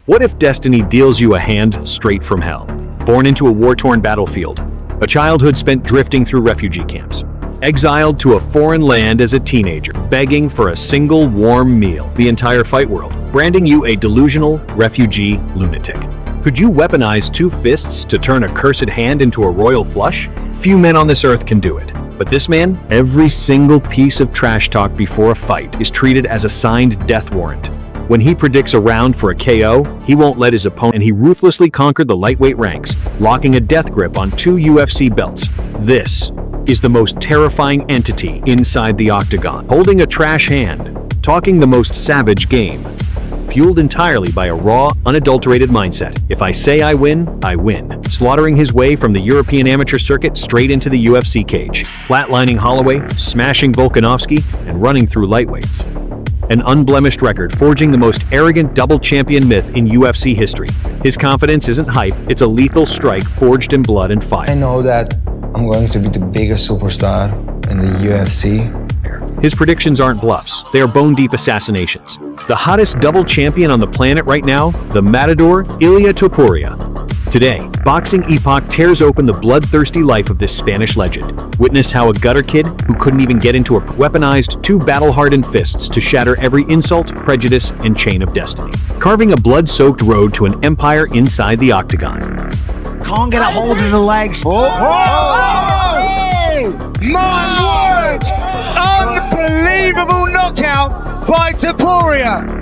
What if destiny deals you a hand straight from hell? Born into a war-torn battlefield, a childhood spent drifting through refugee camps, exiled to a foreign land as a teenager, begging for a single warm meal, the entire fight world branding you a delusional refugee lunatic. Could you weaponize two fists to turn a cursed hand into a royal flush? Few men on this earth can do it. But this man, every single piece of trash talk before a fight is treated as a signed death warrant. When he predicts a round for a KO, he won't let his opponent, and he ruthlessly conquered the lightweight ranks, locking a death grip on 2 UFC belts. This is the most terrifying entity inside the octagon, holding a trash hand, talking the most savage game, fueled entirely by a raw, unadulterated mindset. If I say I win, slaughtering his way from the European amateur circuit straight into the UFC cage, flatlining Holloway, smashing Volkanovski, and running through lightweights. An unblemished record forging the most arrogant double champion myth in UFC history. His confidence isn't hype, it's a lethal strike forged in blood and fire. I know that I'm going to be the biggest superstar in the UFC. His predictions aren't bluffs, they are bone-deep assassinations. The hottest double champion on the planet right now, the Matador, Ilia Topuria. Today, Boxing Epoch tears open the bloodthirsty life of this Spanish legend. Witness how a gutter kid who couldn't even get into a weaponized 2 battle-hardened fists to shatter every insult, prejudice, and chain of destiny, carving a blood-soaked road to an empire inside the octagon. Can't get a hold of the legs. My word! Unbelievable knockout by Topuria.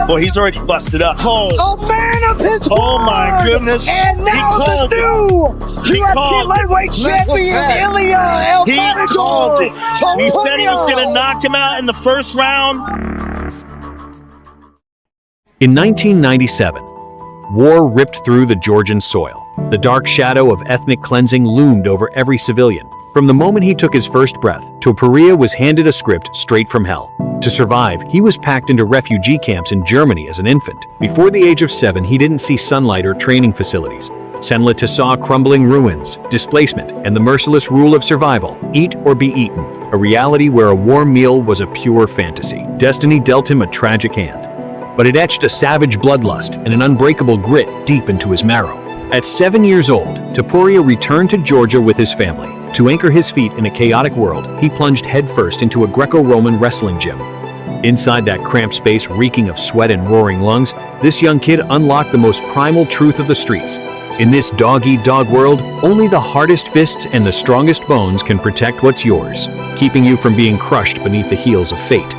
Well, he's already busted up. A man of his word. Oh my goodness. And now the new UFC lightweight champion, Ilia He Matador called it. He Topuria. said he was going to knock him out in the first round. In 1997, war ripped through the Georgian soil. The dark shadow of ethnic cleansing loomed over every civilian. From the moment he took his first breath, Topuria was handed a script straight from hell. To survive, he was packed into refugee camps in Germany as an infant. Before the age of 7, he didn't see sunlight or training facilities. Senlit saw crumbling ruins, displacement, and the merciless rule of survival, eat or be eaten, a reality where a warm meal was a pure fantasy. Destiny dealt him a tragic hand, but it etched a savage bloodlust and an unbreakable grit deep into his marrow. At 7 years old, Topuria returned to Georgia with his family. To anchor his feet in a chaotic world, he plunged headfirst into a Greco-Roman wrestling gym. Inside that cramped space reeking of sweat and roaring lungs, this young kid unlocked the most primal truth of the streets. In this dog-eat-dog world, only the hardest fists and the strongest bones can protect what's yours, keeping you from being crushed beneath the heels of fate.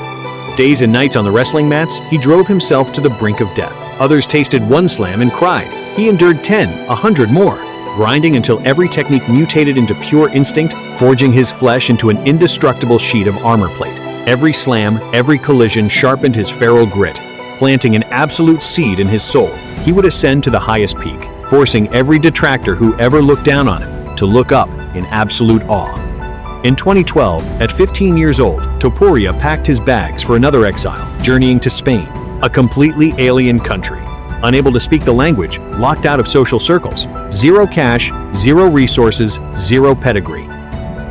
Days and nights on the wrestling mats, he drove himself to the brink of death. Others tasted one slam and cried. He endured 10, 100 more, grinding until every technique mutated into pure instinct, forging his flesh into an indestructible sheet of armor plate. Every slam, every collision sharpened his feral grit, planting an absolute seed in his soul. He would ascend to the highest peak, forcing every detractor who ever looked down on him to look up in absolute awe. In 2012, at 15 years old, Topuria packed his bags for another exile, journeying to Spain, a completely alien country. Unable to speak the language, locked out of social circles, zero cash, zero resources, zero pedigree.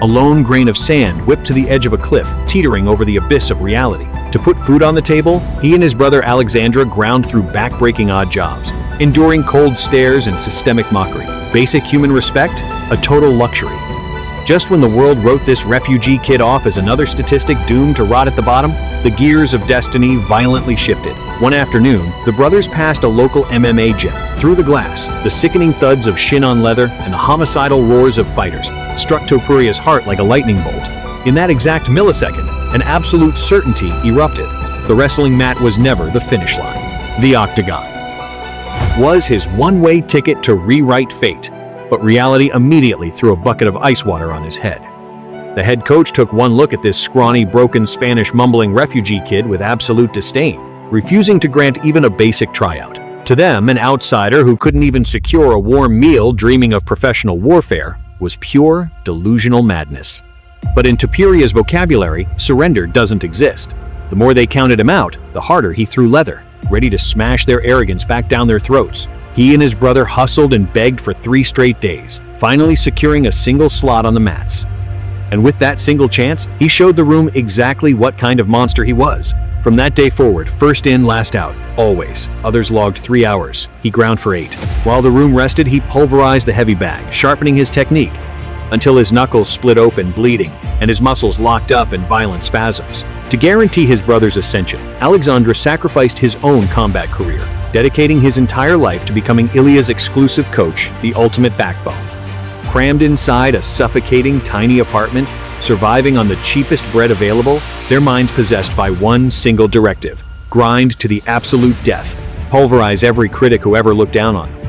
A lone grain of sand whipped to the edge of a cliff, teetering over the abyss of reality. To put food on the table, he and his brother Alexander ground through back-breaking odd jobs, enduring cold stares and systemic mockery. Basic human respect, a total luxury. Just when the world wrote this refugee kid off as another statistic doomed to rot at the bottom, the gears of destiny violently shifted. One afternoon, the brothers passed a local MMA gym. Through the glass, the sickening thuds of shin on leather and the homicidal roars of fighters struck Topuria's heart like a lightning bolt. In that exact millisecond, an absolute certainty erupted. The wrestling mat was never the finish line. The octagon was his one-way ticket to rewrite fate. But reality immediately threw a bucket of ice water on his head. The head coach took one look at this scrawny, broken Spanish mumbling refugee kid with absolute disdain, refusing to grant even a basic tryout. To them, an outsider who couldn't even secure a warm meal dreaming of professional warfare was pure, delusional madness. But in Topuria's vocabulary, surrender doesn't exist. The more they counted him out, the harder he threw leather, ready to smash their arrogance back down their throats. He and his brother hustled and begged for 3 straight days, finally securing a single slot on the mats. And with that single chance, he showed the room exactly what kind of monster he was. From that day forward, first in, last out, always. Others logged 3 hours. He ground for 8. While the room rested, he pulverized the heavy bag, sharpening his technique until his knuckles split open, bleeding, and his muscles locked up in violent spasms. To guarantee his brother's ascension, Alexander sacrificed his own combat career, dedicating his entire life to becoming Ilia's exclusive coach, the ultimate backbone. Crammed inside a suffocating, tiny apartment, surviving on the cheapest bread available, their minds possessed by one single directive: grind to the absolute death, pulverize every critic who ever looked down on them.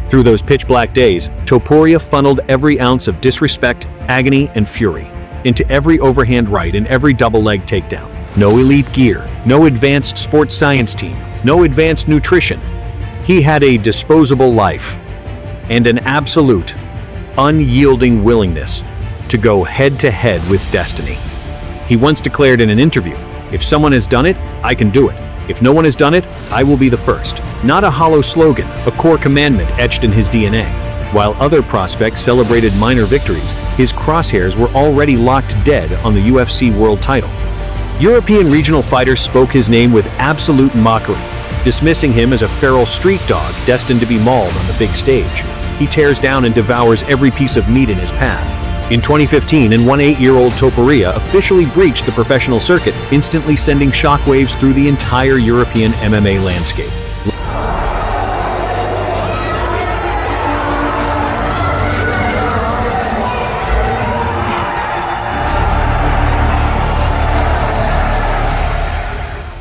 Through those pitch-black days, Topuria funneled every ounce of disrespect, agony, and fury into every overhand right and every double-leg takedown. No elite gear, no advanced sports science team, no advanced nutrition. He had a disposable life and an absolute, unyielding willingness to go head-to-head with destiny. He once declared in an interview, "If someone has done it, I can do it. If no one has done it, I will be the first." Not a hollow slogan, a core commandment etched in his DNA. While other prospects celebrated minor victories, his crosshairs were already locked dead on the UFC world title. European regional fighters spoke his name with absolute mockery, dismissing him as a feral street dog destined to be mauled on the big stage. He tears down and devours every piece of meat in his path. In 2015, an 18-year-old Topuria officially breached the professional circuit, instantly sending shockwaves through the entire European MMA landscape.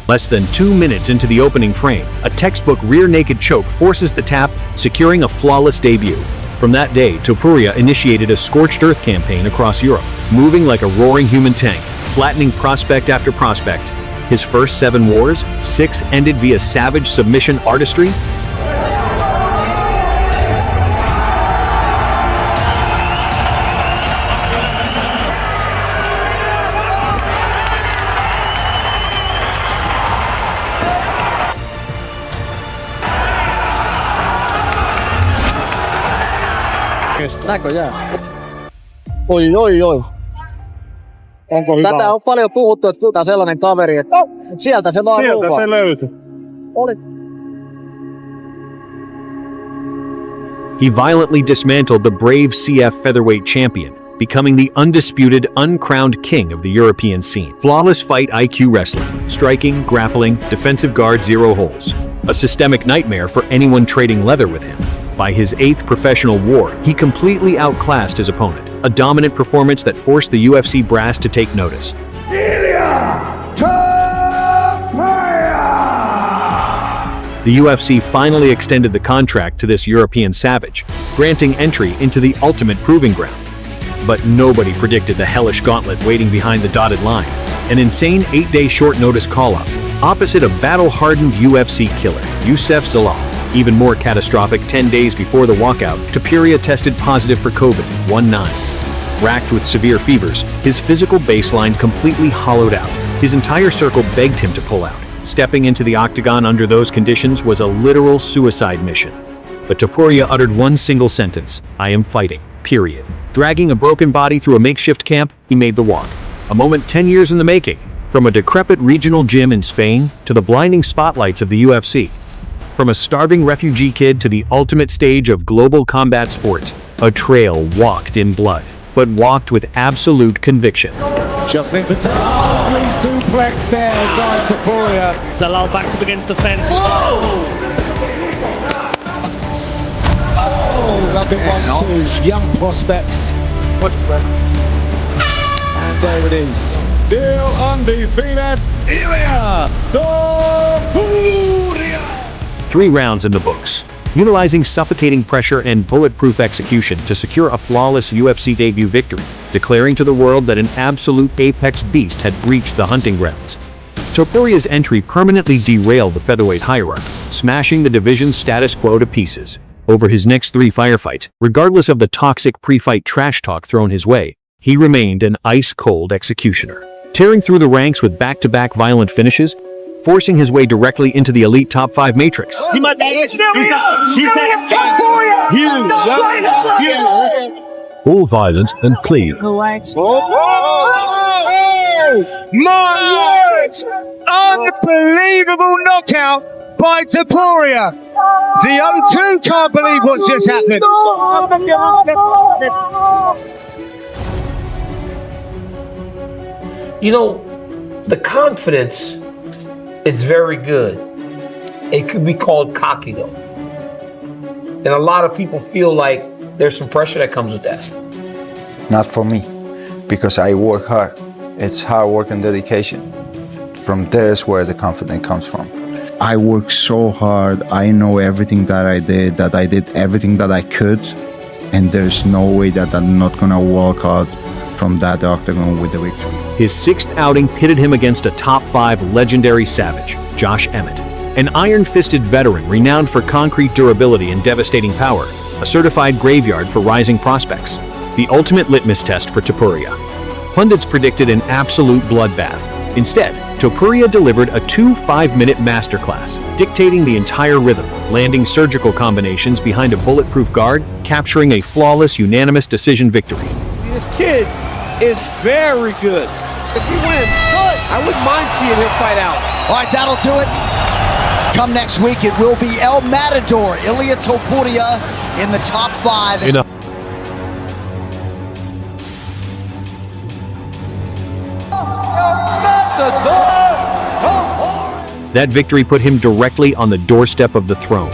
Less than 2 minutes into the opening frame, a textbook rear-naked choke forces the tap, securing a flawless debut. From that day, Topuria initiated a scorched earth campaign across Europe, moving like a roaring human tank, flattening prospect after prospect. His first 7 wars, 6 ended via savage submission artistry. Näkö jää? Oi. Tätä on paljon puhuttu, että kyllä sellainen kaveri, että sieltä se vaan Sieltä se löytyi. Oli. He violently dismantled the brave CF featherweight champion, becoming the undisputed, uncrowned king of the European scene. Flawless fight IQ wrestling, striking, grappling, defensive guard, 0 holes. A systemic nightmare for anyone trading leather with him. By his 8th professional war, he completely outclassed his opponent, a dominant performance that forced the UFC brass to take notice. Ilia Topuria! The UFC finally extended the contract to this European savage, granting entry into the ultimate proving ground. But nobody predicted the hellish gauntlet waiting behind the dotted line, an insane 8-day short-notice call-up, opposite a battle-hardened UFC killer, Youssef Zalal. Even more catastrophic, 10 days before the walkout, Topuria tested positive for COVID-19. Racked with severe fevers, his physical baseline completely hollowed out. His entire circle begged him to pull out. Stepping into the octagon under those conditions was a literal suicide mission. But Topuria uttered one single sentence: "I am fighting, period." Dragging a broken body through a makeshift camp, he made the walk. A moment 10 years in the making, from a decrepit regional gym in Spain to the blinding spotlights of the UFC. From a starving refugee kid to the ultimate stage of global combat sports, a trail walked in blood, but walked with absolute conviction. Justin Lovely suplex there by Topuria. Zalal backed up against the fence. Oh, lovely 1-2. Young prospects. And there it is. Still undefeated, Ilia Topuria. 3 rounds in the books, utilizing suffocating pressure and bulletproof execution to secure a flawless UFC debut victory, declaring to the world that an absolute apex beast had breached the hunting grounds. Topuria's entry permanently derailed the featherweight hierarchy, smashing the division's status quo to pieces. Over his next 3 firefights, regardless of the toxic pre-fight trash talk thrown his way, he remained an ice-cold executioner, tearing through the ranks with back-to-back violent finishes, forcing his way directly into the elite top 5 matrix. He might be. all violent and clean. My words! Unbelievable knockout by Topuria. The O2 can't believe what's just happened. You know, the confidence, it's very good. It could be called cocky though. And a lot of people feel like there's some pressure that comes with that. Not for me, because I work hard. It's hard work and dedication. From there is where the confidence comes from. I work so hard. I know everything that I did everything that I could, and there's no way that I'm not gonna walk out from that octagon with the victory. His sixth outing pitted him against a top 5 legendary savage, Josh Emmett, an iron-fisted veteran renowned for concrete durability and devastating power, a certified graveyard for rising prospects, the ultimate litmus test for Topuria. Pundits predicted an absolute bloodbath. Instead, Topuria delivered a 2 5-minute masterclass, dictating the entire rhythm, landing surgical combinations behind a bulletproof guard, capturing a flawless, unanimous decision victory. This kid is very good. If he wins, I wouldn't mind seeing him fight out. All right, that'll do it. Come next week, it will be El Matador, Ilia Topuria in the top 5. That victory put him directly on the doorstep of the throne.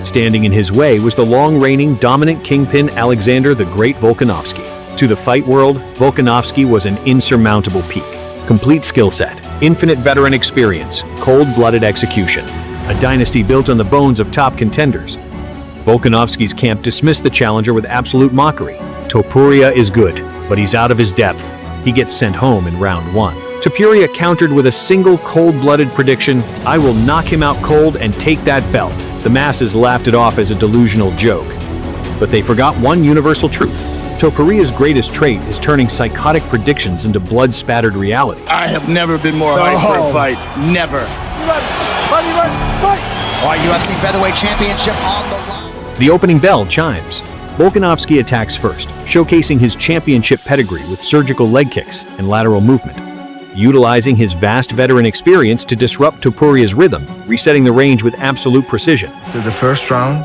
Standing in his way was the long-reigning, dominant kingpin Alexander the Great Volkanovski. To the fight world, Volkanovski was an insurmountable peak. Complete skill set, infinite veteran experience, cold-blooded execution. A dynasty built on the bones of top contenders. Volkanovski's camp dismissed the challenger with absolute mockery. Topuria is good, but he's out of his depth. He gets sent home in round 1. Topuria countered with a single cold-blooded prediction: I will knock him out cold and take that belt. The masses laughed it off as a delusional joke. But they forgot one universal truth. Topuria's greatest trait is turning psychotic predictions into blood-spattered reality. I have never been more hyped for a fight. Never. All right, UFC Featherweight Championship on the line. The opening bell chimes. Volkanovski attacks first, showcasing his championship pedigree with surgical leg kicks and lateral movement. Utilizing his vast veteran experience to disrupt Topuria's rhythm, resetting the range with absolute precision. To the first round,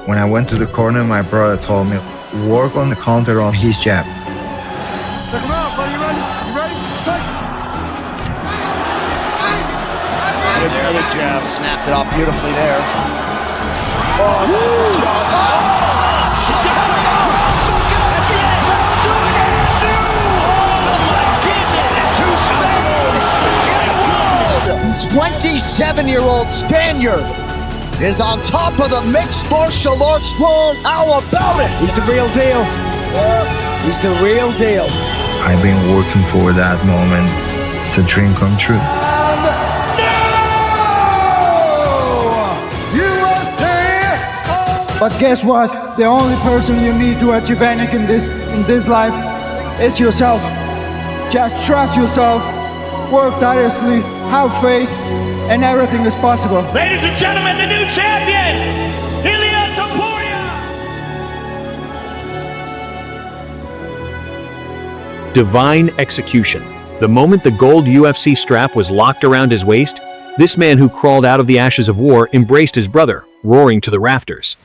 when I went to the corner, my brother told me, work on the counter on his jab. Second round, buddy, you ready? You ready? Fight! There's the other jab. Snapped it off beautifully there. This 27-year-old Spaniard is on top of the mixed martial arts world. How about it? He's the real deal. He's the real deal. I've been working for that moment. It's a dream come true. But guess what? The only person you need to achieve anything in this life is yourself. Just trust yourself, work tirelessly, have faith, and everything is possible. Ladies and gentlemen, the new champion, Ilia Topuria! Divine execution. The moment the gold UFC strap was locked around his waist, this man who crawled out of the ashes of war embraced his brother, roaring to the rafters.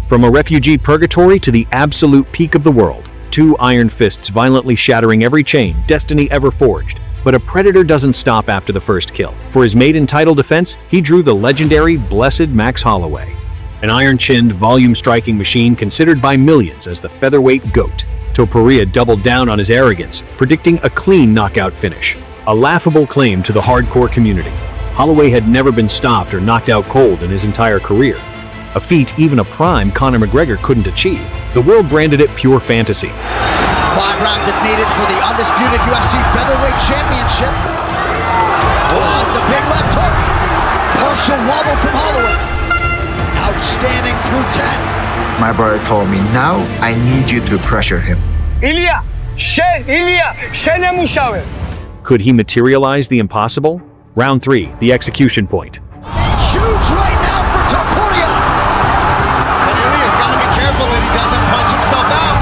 From a refugee purgatory to the absolute peak of the world, 2 iron fists violently shattering every chain destiny ever forged. But a predator doesn't stop after the first kill. For his maiden title defense, he drew the legendary Blessed Max Holloway, an iron-chinned, volume-striking machine considered by millions as the featherweight GOAT. Topuria doubled down on his arrogance, predicting a clean knockout finish. A laughable claim to the hardcore community. Holloway had never been stopped or knocked out cold in his entire career. A feat even a prime Conor McGregor couldn't achieve. The world branded it pure fantasy. 5 rounds if needed for the undisputed UFC Featherweight Championship. Oh, it's a big left hook. Partial wobble from Holloway. Outstanding through 10. My brother told me, now I need you to pressure him. Could he materialize the impossible? Round 3, the execution point. Huge right now for Topuria. And Ilia's got to be careful that he doesn't punch himself out.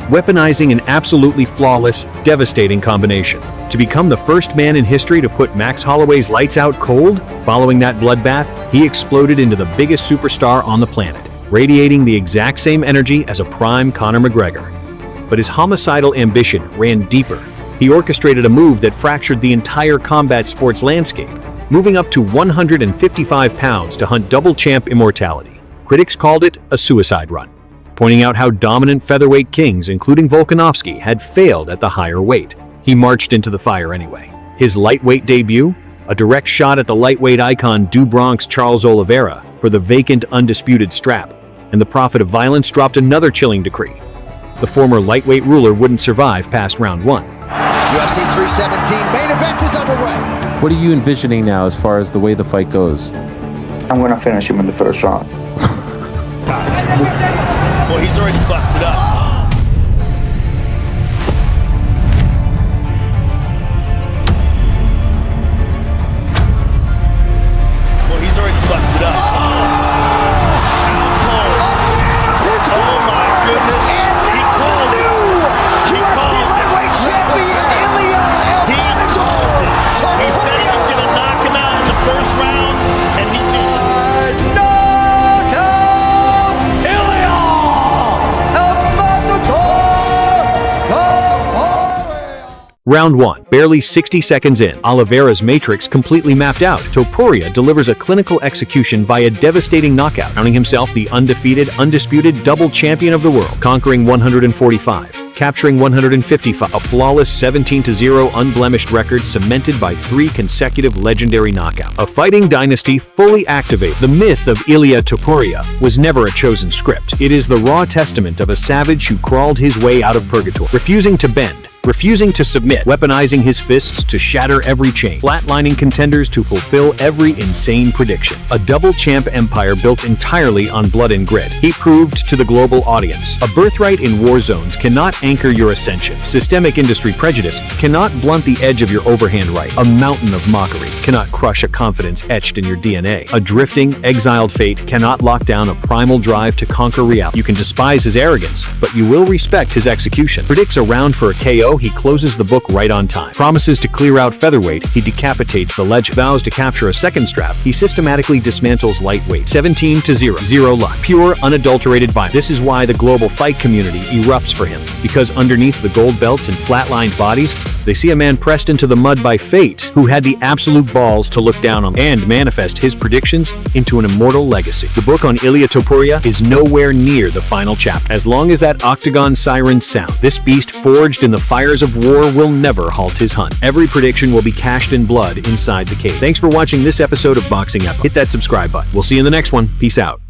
weaponizing an absolutely flawless, devastating combination. To become the first man in history to put Max Holloway's lights out cold, following that bloodbath, he exploded into the biggest superstar on the planet, radiating the exact same energy as a prime Conor McGregor. But his homicidal ambition ran deeper. He orchestrated a move that fractured the entire combat sports landscape, moving up to 155 pounds to hunt double champ immortality. Critics called it a suicide run, pointing out how dominant featherweight kings, including Volkanovski, had failed at the higher weight. He marched into the fire anyway. His lightweight debut, a direct shot at the lightweight icon du Bronx Charles Oliveira for the vacant undisputed strap, and the prophet of violence dropped another chilling decree. The former lightweight ruler wouldn't survive past round 1. UFC 317 main event is underway. What are you envisioning now as far as the way the fight goes? I'm gonna finish him in the first round. Well, he's already busted up. Well, he's already busted up. Oh my goodness. He called it. UFC lightweight champion Ilia Topuria. He said he was going to knock him out in the first round, and he did. Round 1. Barely 60 seconds in, Oliveira's matrix completely mapped out. Topuria delivers a clinical execution via devastating knockout, crowning himself the undefeated, undisputed double champion of the world, conquering 145, capturing 155, a flawless 17-0 unblemished record cemented by 3 consecutive legendary knockouts. A fighting dynasty fully activated. The myth of Ilia Topuria was never a chosen script. It is the raw testament of a savage who crawled his way out of purgatory, refusing to bend, refusing to submit, weaponizing his fists to shatter every chain, flatlining contenders to fulfill every insane prediction. A double champ empire built entirely on blood and grit. He proved to the global audience, a birthright in war zones cannot anchor your ascension. Systemic industry prejudice cannot blunt the edge of your overhand right. A mountain of mockery cannot crush a confidence etched in your DNA. A drifting, exiled fate cannot lock down a primal drive to conquer reality. You can despise his arrogance, but you will respect his execution. Predicts a round for a KO, he closes the book right on time. Promises to clear out featherweight, he decapitates the legend. Vows to capture a second strap, he systematically dismantles lightweight. 17-0. Zero luck. Pure, unadulterated violence. This is why the global fight community erupts for him. Because underneath the gold belts and flatlined bodies, they see a man pressed into the mud by fate, who had the absolute balls to look down on and manifest his predictions into an immortal legacy. The book on Ilia Topuria is nowhere near the final chapter. As long as that octagon siren sound, this beast forged in the fires of war will never halt his hunt. Every prediction will be cashed in blood inside the cave. Thanks for watching this episode of Boxing Epoch. Hit that subscribe button. We'll see you in the next one. Peace out.